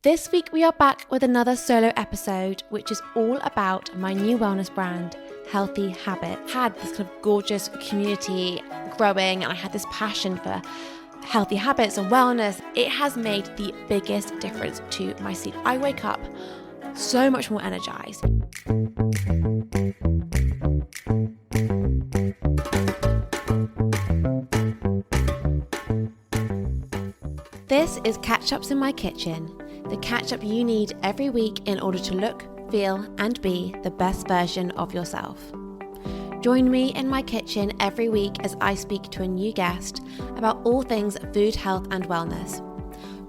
This week we are back with another solo episode, which is all about my new wellness brand, Healthy Habits. I had this kind of gorgeous community growing, and I had this passion for healthy habits and wellness. It has made the biggest difference to my sleep. I wake up so much more energized. This is Catch-Ups in My Kitchen, the catch-up you need every week in order to look, feel, and be the best version of yourself. Join me in my kitchen every week as I speak to a new guest about all things food, health, and wellness.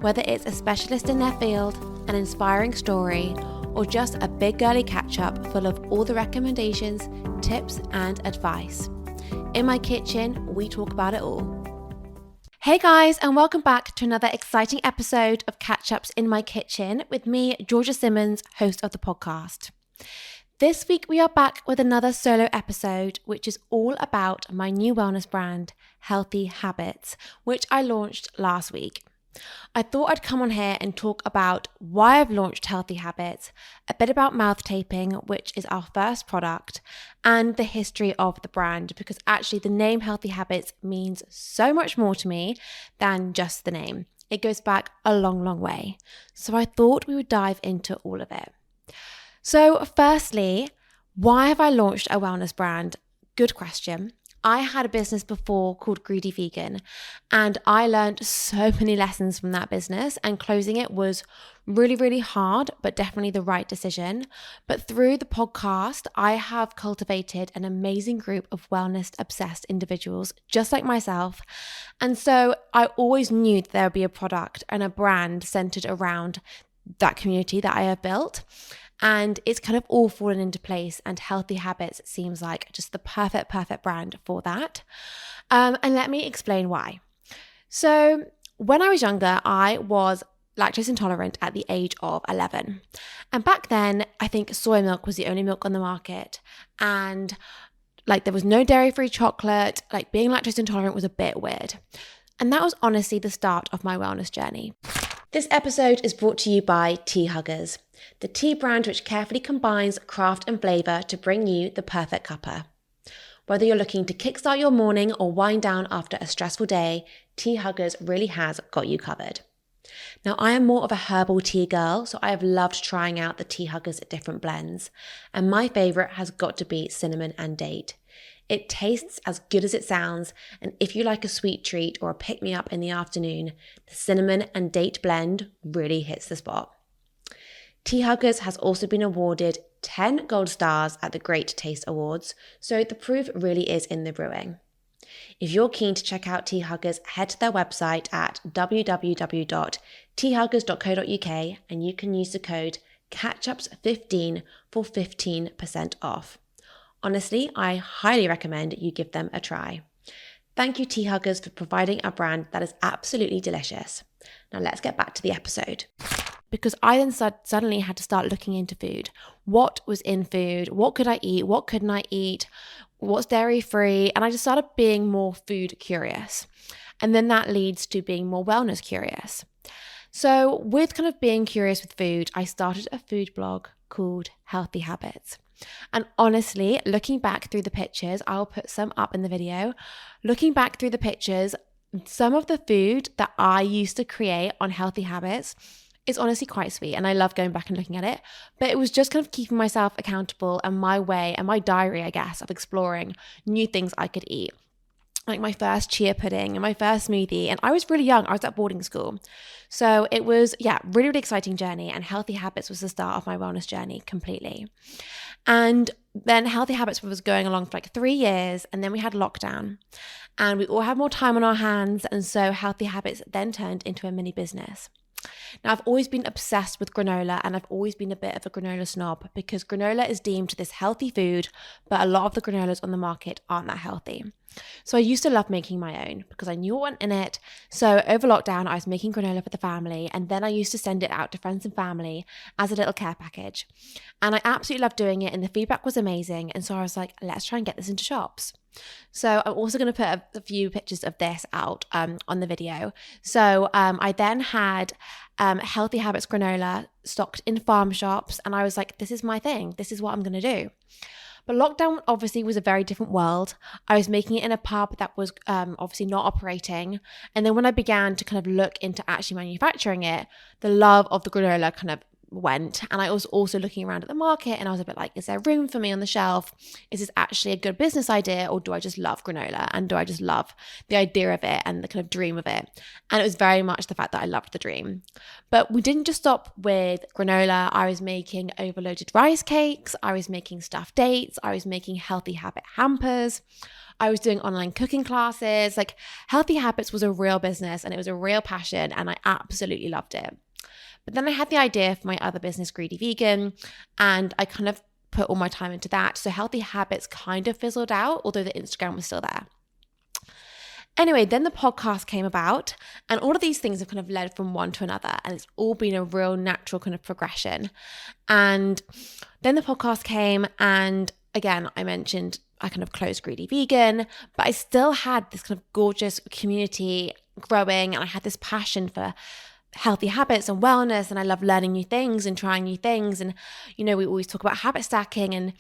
Whether it's a specialist in their field, an inspiring story, or just a big girly catch-up full of all the recommendations, tips, and advice. In my kitchen, we talk about it all. Hey guys, and welcome back to another exciting episode of Catch-Ups in My Kitchen with me, Georgia Simmons, host of the podcast. This week we are back with another solo episode, which is all about my new wellness brand, Healthy Habits, which I launched last week. I thought I'd come on here and talk about why I've launched Healthy Habits, a bit about mouth taping, which is our first product, and the history of the brand, because actually the name Healthy Habits means so much more to me than just the name. It goes back a long, long way. So I thought we would dive into all of it. So firstly, why have I launched a wellness brand? Good question. I had a business before called Greedy Vegan, and I learned so many lessons from that business, and closing it was really, really hard, but definitely the right decision. But through the podcast, I have cultivated an amazing group of wellness-obsessed individuals, just like myself. And so I always knew that there would be a product and a brand centered around that community that I have built. And it's kind of all fallen into place, and Healthy Habits seems like just the perfect brand for that. And let me explain why. So when I was younger, I was lactose intolerant at the age of 11. And back then, I think soy milk was the only milk on the market. And there was no dairy-free chocolate. Being lactose intolerant was a bit weird. And that was honestly the start of my wellness journey. This episode is brought to you by Tea Huggers, the tea brand which carefully combines craft and flavour to bring you the perfect cuppa. Whether you're looking to kickstart your morning or wind down after a stressful day, Tea Huggers really has got you covered. Now, I am more of a herbal tea girl, so I have loved trying out the Tea Huggers different blends, and my favourite has got to be cinnamon and date. It tastes as good as it sounds, and if you like a sweet treat or a pick-me-up in the afternoon, the cinnamon and date blend really hits the spot. Tea Huggers has also been awarded 10 gold stars at the Great Taste Awards, so the proof really is in the brewing. If you're keen to check out Tea Huggers, head to their website at www.teahuggers.co.uk and you can use the code CATCHUPS15 for 15% off. Honestly, I highly recommend you give them a try. Thank you, Tea Huggers, for providing a brand that is absolutely delicious. Now let's get back to the episode. Because I then suddenly had to start looking into food. What was in food? What could I eat? What couldn't I eat? What's dairy-free? And I just started being more food curious. And then that leads to being more wellness curious. So with kind of being curious with food, I started a food blog called Healthy Habits. And honestly, looking back through the pictures, I'll put some up in the video. Looking back through the pictures, some of the food that I used to create on Healthy Habits is honestly quite sweet, and I love going back and looking at it. But it was just kind of keeping myself accountable and my way and my diary, I guess, of exploring new things I could eat. Like my first chia pudding and my first smoothie. And I was really young. I was at boarding school. So it was, really, really exciting journey. And Healthy Habits was the start of my wellness journey completely. And then Healthy Habits was going along for 3 years. And then we had lockdown. And we all had more time on our hands. And so Healthy Habits then turned into a mini business. Now, I've always been obsessed with granola, and I've always been a bit of a granola snob because granola is deemed this healthy food, but a lot of the granolas on the market aren't that healthy. So I used to love making my own because I knew what went in it. So over lockdown, I was making granola for the family, and then I used to send it out to friends and family as a little care package. And I absolutely loved doing it, and the feedback was amazing. And so I was like, let's try and get this into shops. So I'm also going to put a few pictures of this out on the video. So I then had Healthy Habits granola stocked in farm shops, and I was like, this is my thing. This is what I'm going to do. But lockdown obviously was a very different world. I was making it in a pub that was obviously not operating. And then when I began to kind of look into actually manufacturing it, the love of the granola kind of went. And I was also looking around at the market, and I was a bit like, is there room for me on the shelf? Is this actually a good business idea, or do I just love granola, and do I just love the idea of it and the kind of dream of it? And it was very much the fact that I loved the dream. But we didn't just stop with granola. I was making overloaded rice cakes, I was making stuffed dates, I was making healthy habit hampers, I was doing online cooking classes. Like, Healthy Habits was a real business, and it was a real passion, and I absolutely loved it. But then I had the idea for my other business, Greedy Vegan, and I kind of put all my time into that. So Healthy Habits kind of fizzled out, although the Instagram was still there. Anyway, then the podcast came about, and all of these things have kind of led from one to another, and it's all been a real natural kind of progression. And then the podcast came, and again, I mentioned I kind of closed Greedy Vegan, but I still had this kind of gorgeous community growing, and I had this passion for healthy habits and wellness, and I love learning new things and trying new things. And we always talk about habit stacking and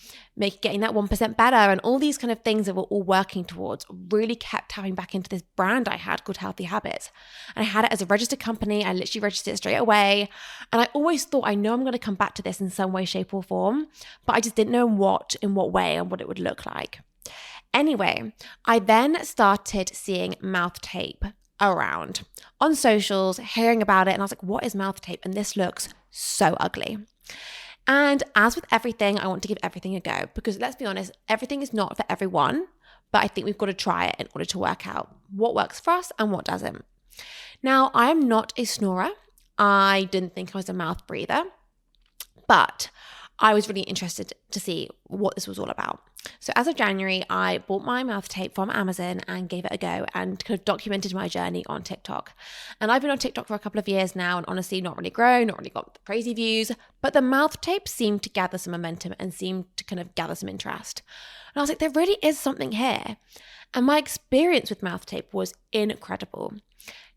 getting that 1% better, and all these kind of things that we're all working towards really kept tapping back into this brand I had called Healthy Habits. And I had it as a registered company. I literally registered it straight away, and I always thought, I know I'm going to come back to this in some way, shape or form, but I just didn't know in what way and what it would look like. Anyway, I then started seeing mouth tape around on socials, hearing about it, and I was like, what is mouth tape? And this looks so ugly. And as with everything, I want to give everything a go, because let's be honest, everything is not for everyone, but I think we've got to try it in order to work out what works for us and what doesn't. Now, I am not a snorer. I didn't think I was a mouth breather, but I was really interested to see what this was all about. So as of January, I bought my mouth tape from Amazon and gave it a go, and kind of documented my journey on TikTok. And I've been on TikTok for a couple of years now, and honestly, not really grown, not really got crazy views, but the mouth tape seemed to gather some momentum and seemed to kind of gather some interest. And I was like, there really is something here. And my experience with mouth tape was incredible.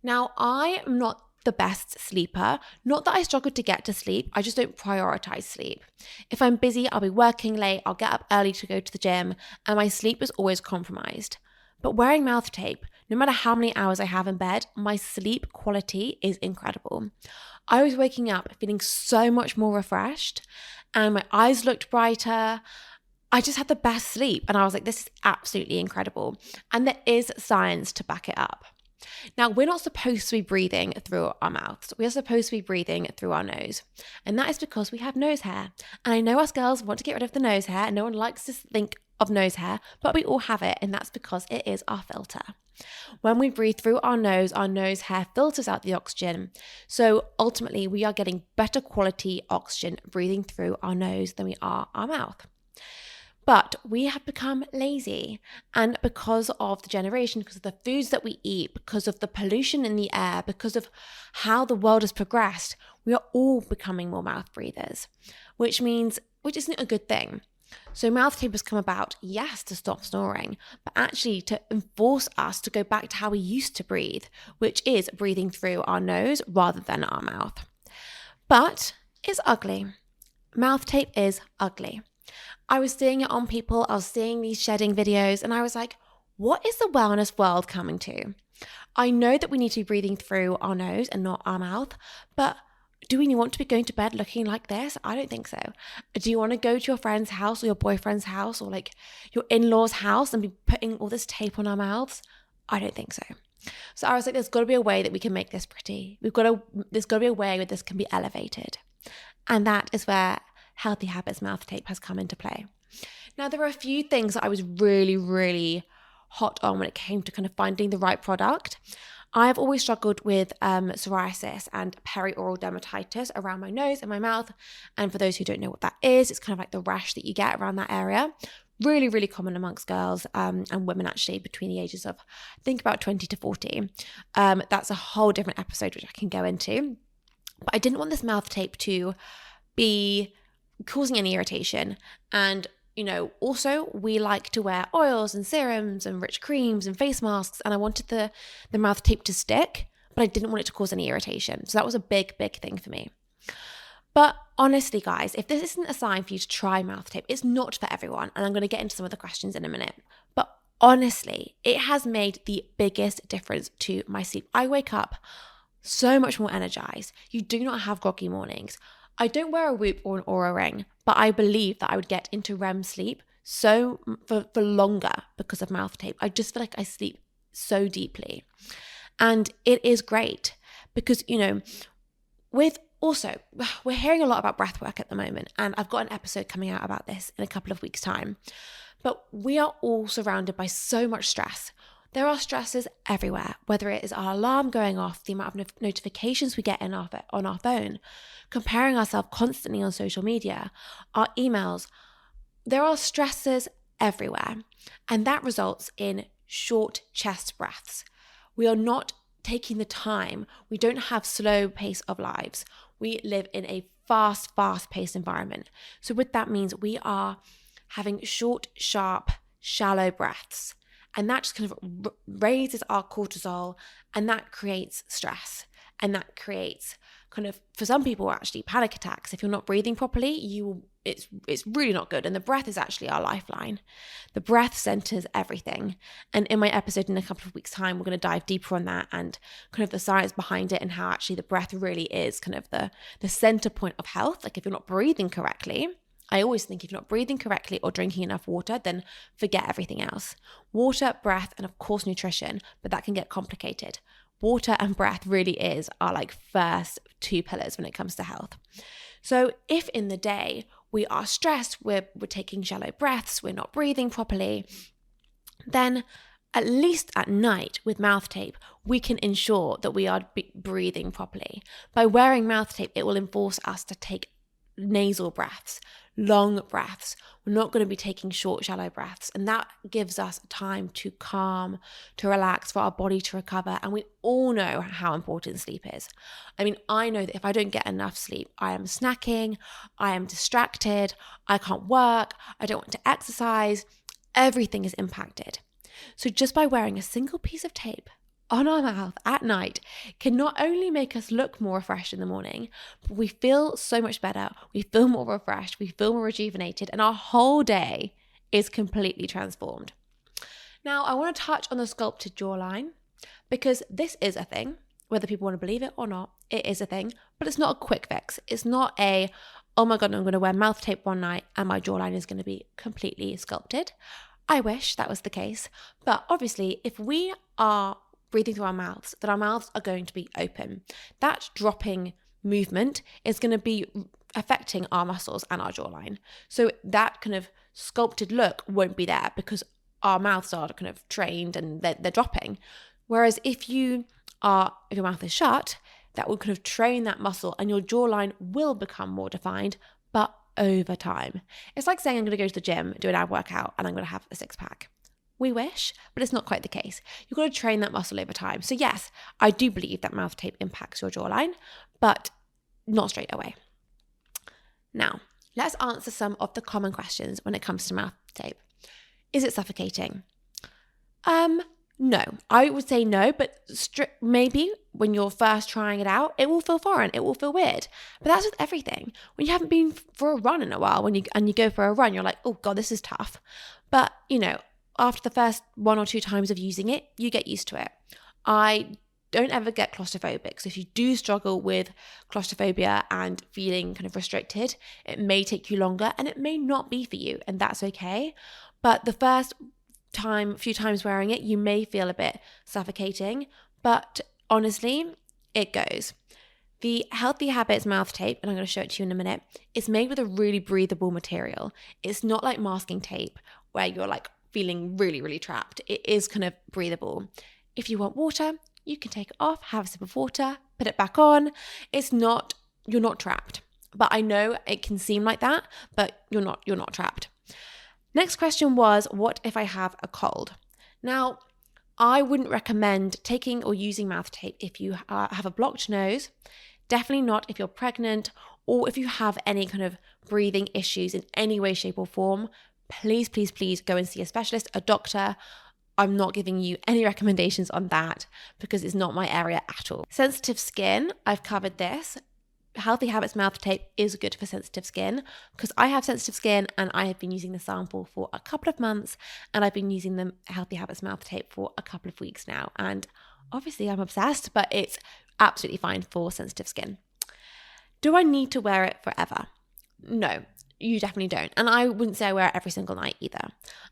Now, I am not the best sleeper. Not that I struggle to get to sleep, I just don't prioritize sleep. If I'm busy, I'll be working late, I'll get up early to go to the gym, and my sleep is always compromised. But wearing mouth tape, no matter how many hours I have in bed, my sleep quality is incredible. I was waking up feeling so much more refreshed, and my eyes looked brighter. I just had the best sleep, and I was like, this is absolutely incredible. And there is science to back it up. Now, we're not supposed to be breathing through our mouths. We are supposed to be breathing through our nose. And that is because we have nose hair. And I know us girls want to get rid of the nose hair, and no one likes to think of nose hair, but we all have it, and that's because it is our filter. When we breathe through our nose hair filters out the oxygen. So ultimately, we are getting better quality oxygen breathing through our nose than we are our mouth. But we have become lazy, and because of the generation, because of the foods that we eat, because of the pollution in the air, because of how the world has progressed, we are all becoming more mouth breathers, which isn't a good thing. So mouth tape has come about, yes, to stop snoring, but actually to enforce us to go back to how we used to breathe, which is breathing through our nose rather than our mouth. But it's ugly. Mouth tape is ugly. I was seeing it on people, I was seeing these shedding videos, and I was like, what is the wellness world coming to? I know that we need to be breathing through our nose and not our mouth, but do we want to be going to bed looking like this? I don't think so. Do you want to go to your friend's house or your boyfriend's house or like your in-laws' house and be putting all this tape on our mouths? I don't think so. So I was like, there's got to be a way that we can make this pretty. There's got to be a way where this can be elevated. And that is where Healthy Habits mouth tape has come into play. Now, there are a few things that I was really, really hot on when it came to kind of finding the right product. I've always struggled with psoriasis and perioral dermatitis around my nose and my mouth. And for those who don't know what that is, it's kind of like the rash that you get around that area. Really, really common amongst girls and women actually between the ages of, I think, about 20 to 40. That's a whole different episode which I can go into. But I didn't want this mouth tape to be causing any irritation. And Also we like to wear oils and serums and rich creams and face masks, and I wanted the mouth tape to stick, but I didn't want it to cause any irritation. So that was a big thing for me. But honestly, guys, if this isn't a sign for you to try mouth tape, it's not for everyone. And I'm going to get into some of the questions in a minute. But honestly, it has made the biggest difference to my sleep. I wake up so much more energized. You do not have groggy mornings. I don't wear a Whoop or an Oura ring, but I believe that I would get into REM sleep for longer because of mouth tape. I just feel like I sleep so deeply. And it is great because, we're hearing a lot about breath work at the moment, and I've got an episode coming out about this in a couple of weeks' time. But we are all surrounded by so much stress. There are stresses everywhere, whether it is our alarm going off, the amount of notifications we get on our phone, comparing ourselves constantly on social media, our emails. There are stresses everywhere, and that results in short chest breaths. We are not taking the time. We don't have slow pace of lives. We live in a fast-paced environment. So what that means, we are having short, sharp, shallow breaths. And that just kind of raises our cortisol, and that creates stress. And that creates kind of, for some people, actually panic attacks. If you're not breathing properly, it's really not good. And the breath is actually our lifeline. The breath centers everything. And in my episode in a couple of weeks' time, we're going to dive deeper on that and kind of the science behind it, and how actually the breath really is kind of the center point of health. Like if you're not breathing correctly, I always think if you're not breathing correctly or drinking enough water, then forget everything else. Water, breath, and of course nutrition, but that can get complicated. Water and breath really are like first two pillars when it comes to health. So if in the day we are stressed, we're taking shallow breaths, we're not breathing properly, then at least at night with mouth tape, we can ensure that we are breathing properly. By wearing mouth tape, it will enforce us to take nasal breaths, long breaths. We're not going to be taking short, shallow breaths. And that gives us time to calm, to relax, for our body to recover. And we all know how important sleep is. I mean, I know that if I don't get enough sleep, I am snacking, I am distracted, I can't work, I don't want to exercise. Everything is impacted. So just by wearing a single piece of tape on our mouth at night can not only make us look more refreshed in the morning, but we feel so much better, we feel more refreshed, we feel more rejuvenated, and our whole day is completely transformed. Now, I want to touch on the sculpted jawline, because this is a thing, whether people want to believe it or not, it is a thing, but it's not a quick fix. It's not oh my God, I'm going to wear mouth tape one night and my jawline is going to be completely sculpted. I wish that was the case, but obviously if we are breathing through our mouths, that our mouths are going to be open. That dropping movement is going to be affecting our muscles and our jawline. So that kind of sculpted look won't be there because our mouths are kind of trained and they're dropping. Whereas if your mouth is shut, that will kind of train that muscle and your jawline will become more defined, but over time. It's like saying I'm going to go to the gym, do an ab workout, and I'm going to have a six-pack. We wish, but it's not quite the case. You've got to train that muscle over time. So yes, I do believe that mouth tape impacts your jawline, but not straight away. Now, let's answer some of the common questions when it comes to mouth tape. Is it suffocating? No, I would say no, but maybe when you're first trying it out, it will feel foreign, it will feel weird. But that's with everything. When you haven't been for a run in a while, and you go for a run, you're like, oh God, this is tough. But after the first 1 or 2 times of using it, you get used to it. I don't ever get claustrophobic. So if you do struggle with claustrophobia and feeling kind of restricted, it may take you longer and it may not be for you, and that's okay. But the first few times wearing it, you may feel a bit suffocating, but honestly, it goes. The Healthy Habits mouth tape, and I'm going to show it to you in a minute, is made with a really breathable material. It's not like masking tape where you're like feeling really, really trapped. It is kind of breathable. If you want water, you can take it off, have a sip of water, put it back on. You're not trapped. But I know it can seem like that, but you're not trapped. Next question was, what if I have a cold? Now, I wouldn't recommend taking or using mouth tape if you have a blocked nose. Definitely not if you're pregnant or if you have any kind of breathing issues in any way, shape or form. please, please, please go and see a specialist, a doctor. I'm not giving you any recommendations on that because it's not my area at all. Sensitive skin, I've covered this. Healthy Habits mouth tape is good for sensitive skin because I have sensitive skin and I have been using the sample for a couple of months, and I've been using the Healthy Habits mouth tape for a couple of weeks now. And obviously I'm obsessed, but it's absolutely fine for sensitive skin. Do I need to wear it forever? No, you definitely don't. And I wouldn't say I wear it every single night either.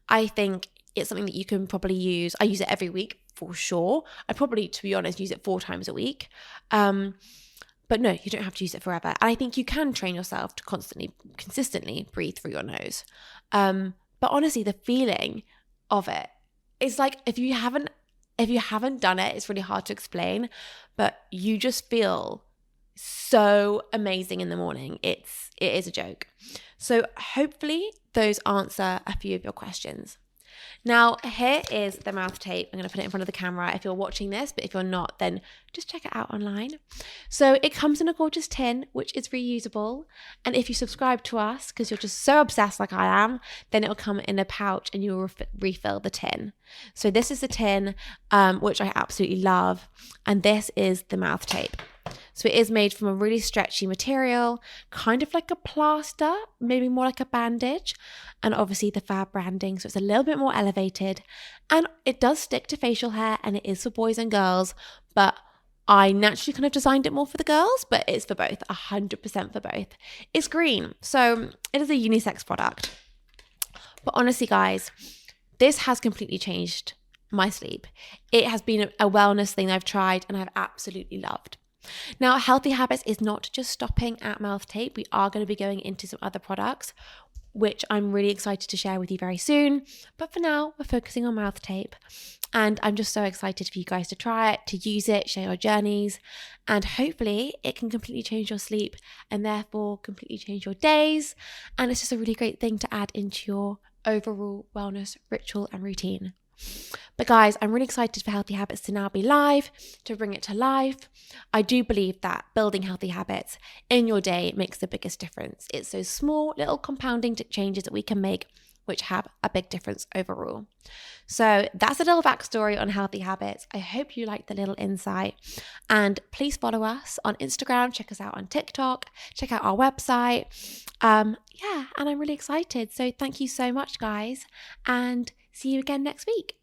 I think it's something that you can probably use. I use it every week for sure. I'd probably, to be honest, use it 4 times a week. But no, you don't have to use it forever. And I think you can train yourself to consistently breathe through your nose. But honestly, the feeling of it is like, if you haven't done it, it's really hard to explain, but you just feel so amazing in the morning. It is a joke. So hopefully those answer a few of your questions. Now, here is the mouth tape. I'm going to put it in front of the camera if you're watching this, but if you're not, then just check it out online. So it comes in a gorgeous tin, which is reusable. And if you subscribe to us, because you're just so obsessed like I am, then it'll come in a pouch and you will refill the tin. So this is the tin, which I absolutely love. And this is the mouth tape. So it is made from a really stretchy material, kind of like a plaster, maybe more like a bandage, and obviously the Fab branding, so it's a little bit more elevated, and it does stick to facial hair, and it is for boys and girls, but I naturally kind of designed it more for the girls, but it's for both, 100% for both. It's green, so it is a unisex product. But honestly, guys, this has completely changed my sleep. It has been a wellness thing I've tried and I've absolutely loved. Now, Healthy Habits is not just stopping at mouth tape. We are going to be going into some other products, which I'm really excited to share with you very soon. But for now, we're focusing on mouth tape. And I'm just so excited for you guys to try it, to use it, share your journeys. And hopefully it can completely change your sleep and therefore completely change your days. And it's just a really great thing to add into your overall wellness ritual and routine. But guys, I'm really excited for Healthy Habits to now be live, to bring it to life. I do believe that building healthy habits in your day makes the biggest difference. It's those small little compounding changes that we can make which have a big difference overall. So that's a little backstory on Healthy Habits. I hope you liked the little insight. And please follow us on Instagram, check us out on TikTok, check out our website. And I'm really excited. So thank you so much, guys. And see you again next week.